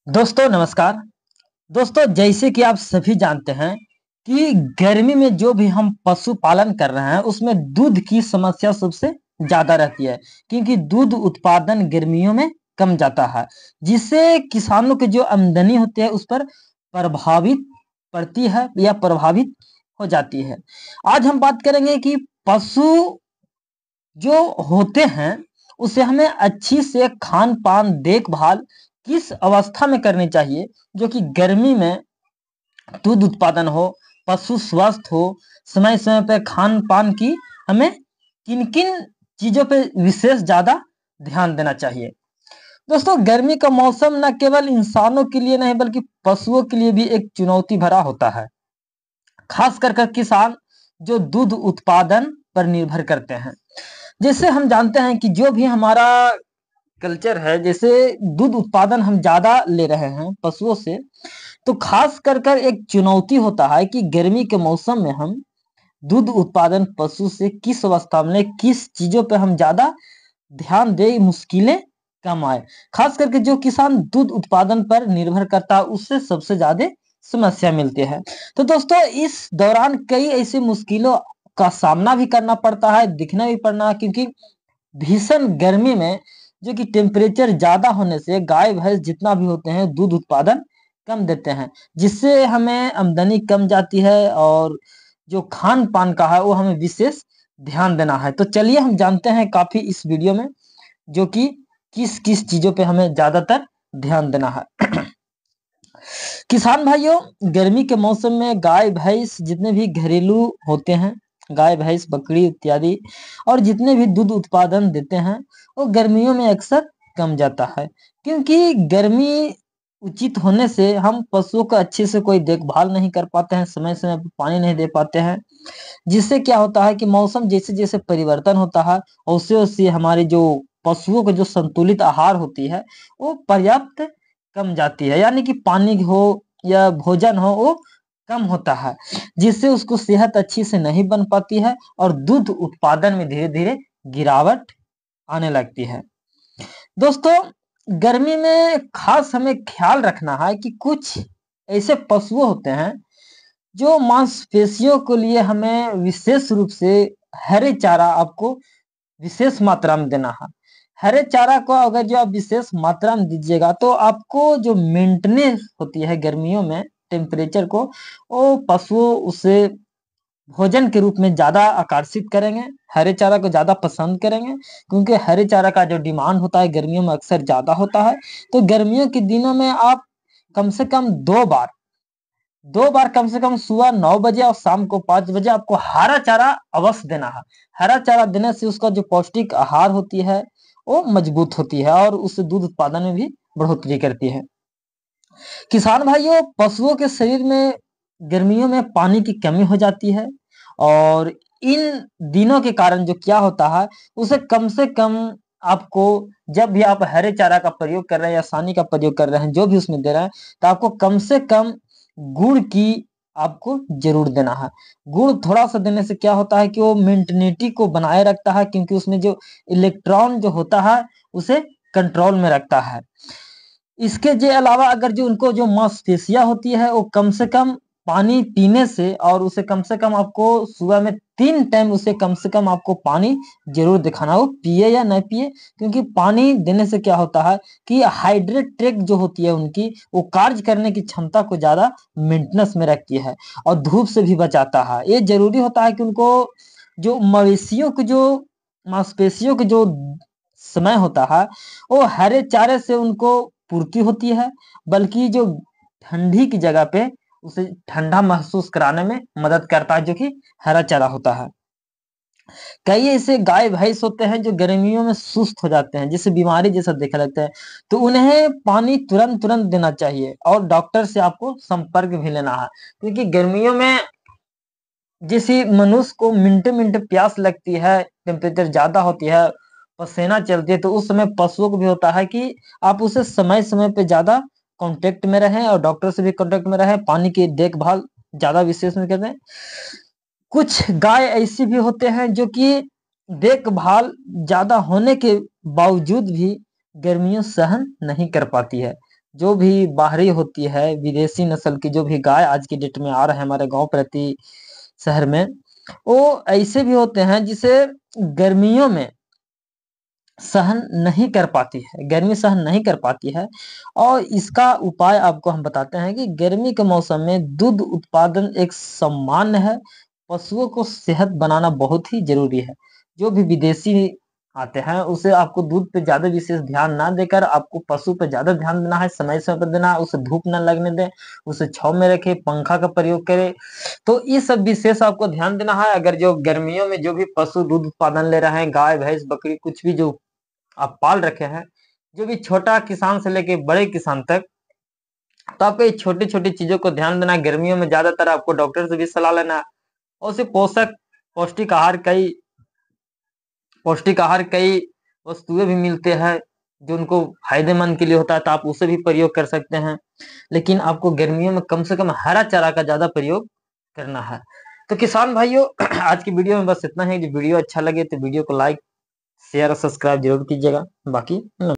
दोस्तों नमस्कार। दोस्तों जैसे कि आप सभी जानते हैं कि गर्मी में जो भी हम पशुपालन कर रहे हैं उसमें दूध की समस्या सबसे ज़्यादा रहती है क्योंकि दूध उत्पादन गर्मियों में कम जाता है जिससे किसानों की जो आमदनी होती है उस पर प्रभावित पड़ती है या प्रभावित हो जाती है। आज हम बात करेंगे कि पशु जो होते हैं उसे हमें अच्छी से खान पान देखभाल किस अवस्था में करनी चाहिए जो कि गर्मी में दूध उत्पादन हो, पशु स्वस्थ हो, समय समय पर खान पान की हमें किन किन चीजों पे विशेष ज्यादा ध्यान देना चाहिए। दोस्तों गर्मी का मौसम न केवल इंसानों के लिए नहीं बल्कि पशुओं के लिए भी एक चुनौती भरा होता है, खास कर किसान जो दूध उत्पादन पर निर्भर करते हैं। जैसे हम जानते हैं कि जो भी हमारा कल्चर है, जैसे दूध उत्पादन हम ज्यादा ले रहे हैं पशुओं से, तो खास कर एक चुनौती होता है कि गर्मी के मौसम में हम दूध उत्पादन पशु से किस अवस्था में किस चीजों पे हम ज्यादा ध्यान दे, मुश्किलें कम आए। खास करके जो किसान दूध उत्पादन पर निर्भर करता है उससे सबसे ज्यादा समस्या मिलती है। तो दोस्तों इस दौरान कई ऐसी मुश्किलों का सामना भी करना पड़ता है, दिखना भी पड़ना, क्योंकि भीषण गर्मी में जो कि टेम्परेचर ज्यादा होने से गाय भैंस जितना भी होते हैं दूध उत्पादन कम देते हैं, जिससे हमें आमदनी कम जाती है और जो खान पान का है वो हमें विशेष ध्यान देना है। तो चलिए हम जानते हैं काफी इस वीडियो में जो कि किस किस चीजों पे हमें ज्यादातर ध्यान देना है। किसान भाइयों, गर्मी के मौसम में गाय भैंस जितने भी घरेलू होते हैं, गाय भैंस बकरी इत्यादि, और जितने भी दूध उत्पादन देते हैं वो गर्मियों में अक्सर कम जाता है क्योंकि गर्मी उचित होने से हम पशुओं का अच्छे से कोई देखभाल नहीं कर पाते हैं, समय समय पर पानी नहीं दे पाते हैं, जिससे क्या होता है कि मौसम जैसे जैसे परिवर्तन होता है वैसे वैसे हमारी जो पशुओं को जो संतुलित आहार होती है वो पर्याप्त कम जाती है, यानी कि पानी हो या भोजन हो वो कम होता है, जिससे उसको सेहत अच्छी से नहीं बन पाती है और दूध उत्पादन में धीरे धीरे गिरावट आने लगती है। दोस्तों गर्मी में खास हमें ख्याल रखना है कि कुछ ऐसे पशु होते हैं जो मांसपेशियों के लिए हमें विशेष रूप से हरे चारा आपको विशेष मात्रा में देना है। हरे चारा को अगर जो आप विशेष मात्रा में दीजिएगा तो आपको जो मेंटेनेंस होती है गर्मियों में टेम्परेचर को, वो पशुओं उसे भोजन के रूप में ज्यादा आकर्षित करेंगे, हरे चारा को ज्यादा पसंद करेंगे, क्योंकि हरे चारा का जो डिमांड होता है गर्मियों में अक्सर ज्यादा होता है। तो गर्मियों के दिनों में आप कम से कम दो बार कम से कम सुबह 9 बजे और शाम को 5 बजे आपको हरा चारा अवश्य देना है। हरा चारा देने से उसका जो पौष्टिक आहार होती है वो मजबूत होती है और उससे दूध उत्पादन में भी बढ़ोतरी करती है। किसान भाइयों, पशुओं के शरीर में गर्मियों में पानी की कमी हो जाती है और इन दिनों के कारण जो क्या होता है उसे कम से कम आपको, जब भी आप हरे चारा का प्रयोग कर रहे हैं या सानी का प्रयोग कर रहे हैं, जो भी उसमें दे रहे हैं, तो आपको कम से कम गुड़ की आपको जरूर देना है। गुड़ थोड़ा सा देने से क्या होता है कि वो मेंटेनिटी को बनाए रखता है, क्योंकि उसमें जो इलेक्ट्रॉन जो होता है उसे कंट्रोल में रखता है। इसके जे अलावा अगर जो उनको जो मांसपेशियां होती है वो कम से कम पानी पीने से, और उसे कम से कम आपको सुबह में 3 टाइम उसे कम से कम आपको पानी जरूर दिखाना हो, पिए या न पिए, क्योंकि पानी देने से क्या होता है कि हाइड्रेट ट्रैक जो होती है उनकी वो कार्य करने की क्षमता को ज्यादा मेंटेनेंस में रखती है और धूप से भी बचाता है। ये जरूरी होता है कि उनको जो मवेशियों की जो मांसपेशियों के जो समय होता है वो हरे चारे से उनको पूर्ति होती है, बल्कि जो ठंडी की जगह पे उसे ठंडा महसूस कराने में मदद करता है जो कि हरा चारा होता है। कई ऐसे गाय भैंस होते हैं जो गर्मियों में सुस्त हो जाते हैं, जिसे बीमारी जैसा देखा लगता है, तो उन्हें पानी तुरंत तुरंत देना चाहिए और डॉक्टर से आपको संपर्क भी लेना है, क्योंकि गर्मियों में जैसे मनुष्य को मिनटे मिनटे प्यास लगती है, टेम्परेचर ज्यादा होती है, पसीना चलती है, तो उस समय पशुओं को भी होता है कि आप उसे समय समय पे ज्यादा कांटेक्ट में रहें और डॉक्टर से भी कांटेक्ट में रहें, पानी की देखभाल ज्यादा विशेष में करें। कुछ गाय ऐसी भी होते हैं जो कि देखभाल ज्यादा होने के बावजूद भी गर्मियों सहन नहीं कर पाती है, जो भी बाहरी होती है, विदेशी नस्ल की जो भी गाय आज की डेट में आ रहे हैं हमारे गाँव प्रति शहर में, वो ऐसे भी होते हैं जिसे गर्मियों में सहन नहीं कर पाती है, गर्मी सहन नहीं कर पाती है। और इसका उपाय आपको हम बताते हैं कि गर्मी के मौसम में दूध उत्पादन एक सामान्य है, पशुओं को सेहत बनाना बहुत ही ज़रूरी है। जो भी विदेशी आते हैं उसे आपको दूध पे ज़्यादा विशेष ध्यान ना देकर आपको पशु पे ज़्यादा ध्यान देना है, समय-समय पर देना है, उसे धूप ना लगने दें, उसे छाँव में रखें, पंखा का प्रयोग करें। तो ये सब विशेष आपको ध्यान देना है। अगर जो गर्मियों में जो भी पशु दूध उत्पादन ले रहे हैं, गाय, भैंस, बकरी कुछ भी जो आप पाल रखे हैं, जो भी छोटा किसान से लेके बड़े किसान तक, तो आपको ये छोटी-छोटी चीज़ों को ध्यान देना है। गर्मियों में ज़्यादातर आपको डॉक्टर से भी सलाह लेना है और उसे पौष्टिक आहार कई वस्तुएँ भी मिलते हैं, जो उनको फ़ायदेमंद के लिए होता है, तो आप उसे भी प्रयोग कर सकते हैं। लेकिन आपको गर्मियों में कम से कम हरा चारा का ज़्यादा प्रयोग करना है। तो किसान भाइयों आज की वीडियो में बस इतना ही। जो वीडियो अच्छा लगे तो वीडियो को लाइक, शेयर और सब्सक्राइब ज़रूर कीजिएगा। बाकी